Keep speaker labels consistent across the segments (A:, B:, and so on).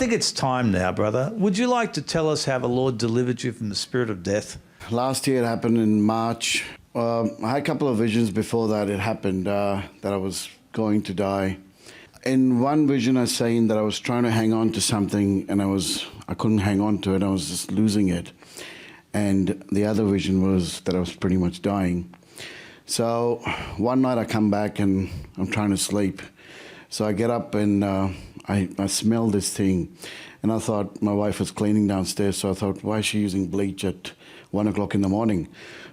A: think it's time now, brother. Would you like to tell us how the Lord delivered you from the spirit of death?
B: Last year it happened in March. I had a couple of visions before that it happened, that I was going to die. In one vision I was saying that I was trying to hang on to something and I couldn't hang on to it, I was just losing it. And the other vision was that I was pretty much dying. So one night I come back and I'm trying to sleep. So I get up and I smell this thing. And I thought my wife was cleaning downstairs, so I thought, why is she using bleach at 1 o'clock in the morning?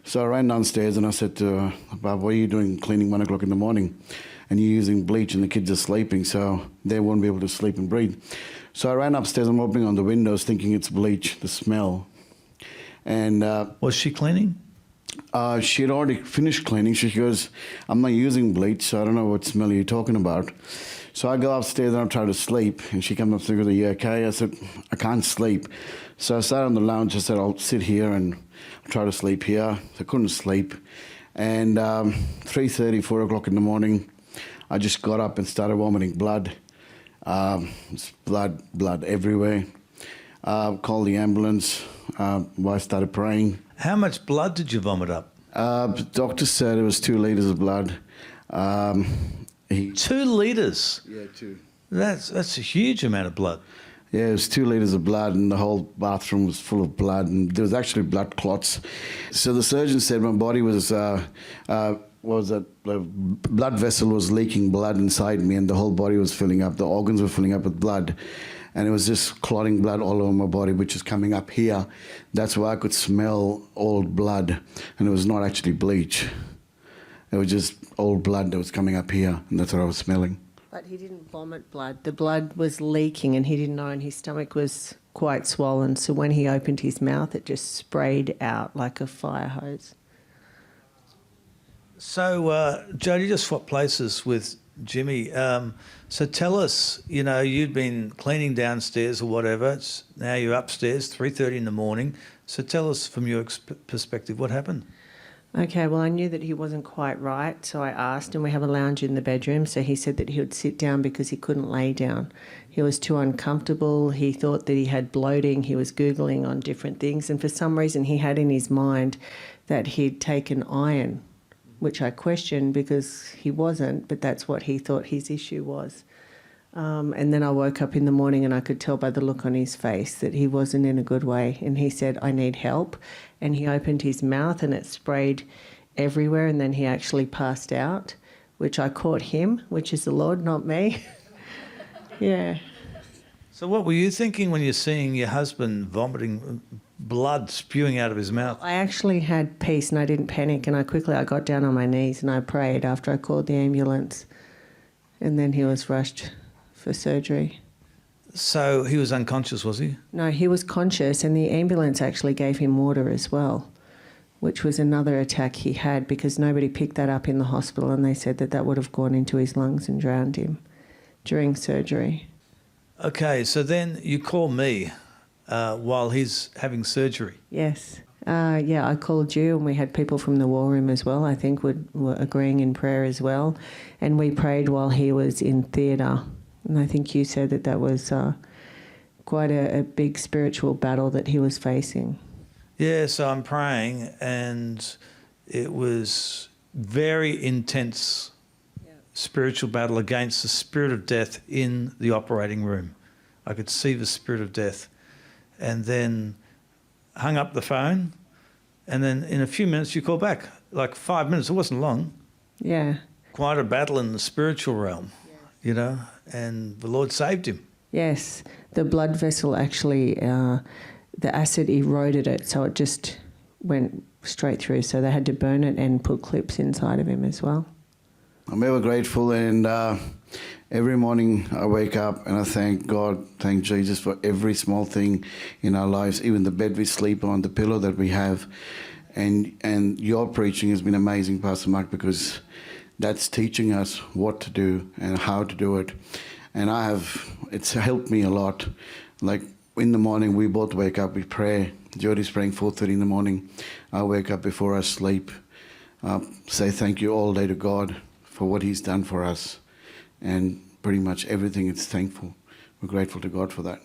B: So I ran downstairs and I said to her, Bob, what are you doing cleaning 1 o'clock in the morning? And you're using bleach and the kids are sleeping, so they won't be able to sleep and breathe. So I ran upstairs and opening on the windows thinking it's bleach, the smell. And
A: was she cleaning?
B: She had already finished cleaning. She goes, I'm not using bleach, so I don't know what smell you're talking about. So I go upstairs and I try to sleep, and she comes upstairs and goes, are you okay? I said, I can't sleep. So I sat on the lounge. I said, I'll sit here and try to sleep here. So I couldn't sleep. And 3:30, 4 o'clock in the morning, I just got up and started vomiting blood. Blood everywhere. Called the ambulance. I started praying.
A: How much blood did you vomit up?
B: The doctor said it was 2 litres of blood.
A: 2 litres?
B: Yeah, 2.
A: That's a huge amount of blood.
B: Yeah, it was 2 litres of blood, and the whole bathroom was full of blood, and there was actually blood clots. So the surgeon said my body was the blood vessel was leaking blood inside me, and the whole body was filling up. The organs were filling up with blood, and it was just clotting blood all over my body, which is coming up here. That's why I could smell old blood, and it was not actually bleach. It was just old blood that was coming up here, and that's what I was smelling.
C: But he didn't vomit blood. The blood was leaking and he didn't know, and his stomach was quite swollen. So when he opened his mouth, it just sprayed out like a fire hose.
A: So, Jodie just swapped places with Jimmy. So tell us, you'd been cleaning downstairs or whatever. Now you're upstairs, 3:30 in the morning. So tell us from your perspective, what happened?
C: Okay, well, I knew that he wasn't quite right, so I asked, and we have a lounge in the bedroom, so he said that he would sit down because he couldn't lay down. He was too uncomfortable. He thought that he had bloating. He was Googling on different things, and for some reason he had in his mind that he'd taken iron, which I questioned because he wasn't, but that's what he thought his issue was. And then I woke up in the morning and I could tell by the look on his face that he wasn't in a good way. And he said, I need help. And he opened his mouth and it sprayed everywhere. And then he actually passed out, which I caught him, which is the Lord, not me. Yeah.
A: So what were you thinking when you're seeing your husband vomiting blood spewing out of his mouth?
C: I actually had peace and I didn't panic. And I got down on my knees and I prayed after I called the ambulance. And then he was rushed for surgery.
A: So he was unconscious, was he?
C: No, he was conscious, and the ambulance actually gave him water as well, which was another attack he had because nobody picked that up in the hospital, and they said that that would have gone into his lungs and drowned him during surgery.
A: Okay, so then you call me while he's having surgery.
C: Yes. Yeah, I called you, and we had people from the war room as well, I think, were agreeing in prayer as well, and we prayed while he was in theatre. And I think you said that was quite a big spiritual battle that he was facing.
A: Yeah, so I'm praying, and it was very intense spiritual battle against the spirit of death in the operating room. I could see the spirit of death. And then hung up the phone, and then in a few minutes you called back, like 5 minutes. It wasn't long.
C: Yeah.
A: Quite a battle in the spiritual realm, and the Lord saved him.
C: Yes, the blood vessel actually, the acid eroded it, so it just went straight through. So they had to burn it and put clips inside of him as well.
B: I'm ever grateful, and every morning I wake up and I thank God, thank Jesus for every small thing in our lives, even the bed we sleep on, the pillow that we have. And your preaching has been amazing, Pastor Mark, because that's teaching us what to do and how to do it. And it's helped me a lot. Like in the morning, we both wake up, we pray. Jodie's praying 4:30 in the morning. I wake up before I sleep, say thank you all day to God for what he's done for us. And pretty much everything, it's thankful. We're grateful to God for that.